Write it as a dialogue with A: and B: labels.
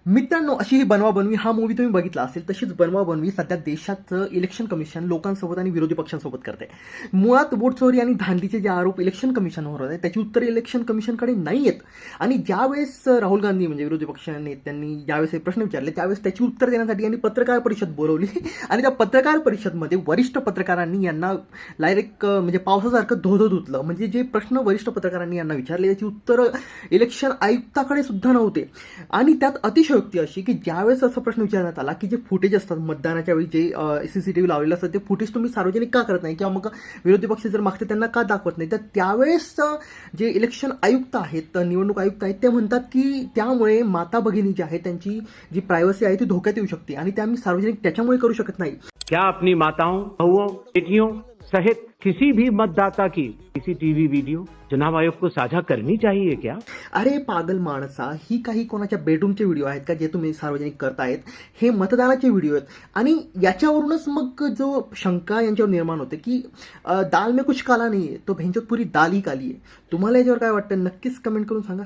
A: मित्रांनो, अशी ही बनवाबनवी हा मूवी तुम्ही बघितला असेल, तशीच बनवाबनवी सध्या देशाचं इलेक्शन कमिशन लोकांसोबत आणि विरोधी पक्षांसोबत करते. मुळात वोट चोरी आणि धांदीचे जे आरोप इलेक्शन कमिशनवर होत आहेत त्याची उत्तरे इलेक्शन कमिशनकडे नाही आहेत. आणि ज्यावेळेस राहुल गांधी म्हणजे विरोधी पक्ष नेत्यांनी ज्यावेळेस हे प्रश्न विचारले त्यावेळेस त्याची उत्तर देण्यासाठी यांनी पत्रकार परिषद बोलवली आणि त्या पत्रकार परिषदमध्ये वरिष्ठ पत्रकारांनी यांना डायरेक्ट म्हणजे पावसासारखं धोधो धुतलं. म्हणजे जे प्रश्न वरिष्ठ पत्रकारांनी यांना विचारले त्याची उत्तरं इलेक्शन आयुक्ताकडे सुद्धा नव्हते. आणि त्यात अतिशयोक्ती अशी की ज्यावेळेस असा प्रश्न विचारण्यात आला की जे फुटेज असतात मतदानाच्या वेळी जे सीसीटीव्ही लावलेलं असतं ते फुटेज तुम्ही सार्वजनिक का करत नाही किंवा मग विरोधी पक्ष जर मागते त्यांना का दाखवत नाही, तर त्यावेळेस जे इलेक्शन आयुक्त आहेत निवडणूक आयुक्त आहेत ते म्हणतात की त्यामुळे माता भगिनी जी आहे त्यांची जी प्रायव्हसी आहे ती धोक्यात येऊ शकते आणि ते आम्ही सार्वजनिक त्याच्यामुळे करू शकत नाही.
B: क्या अपनी माताओं, बहुओं, बेटियों सहित किसी भी मतदाता की सीसीटीवी वीडियो चुनाव आयोग को साझा करनी चाहिए क्या?
A: अरे पागल माणसा, ही काही कोणाच्या बेडरूमचे व्हिडिओ आहेत का जे तुम्ही सार्वजनिक करतायत? हे मतदानाचे व्हिडिओ आहेत. आणि याच्यावरूनच मग जो शंका यांच्यावर निर्माण होते की दाल में कुछ काला नाही आहे, तो भेंचोत पुरी दाल ही काली आहे. तुम्हाला याच्यावर काय वाटतं नक्कीच कमेंट करून सांगा.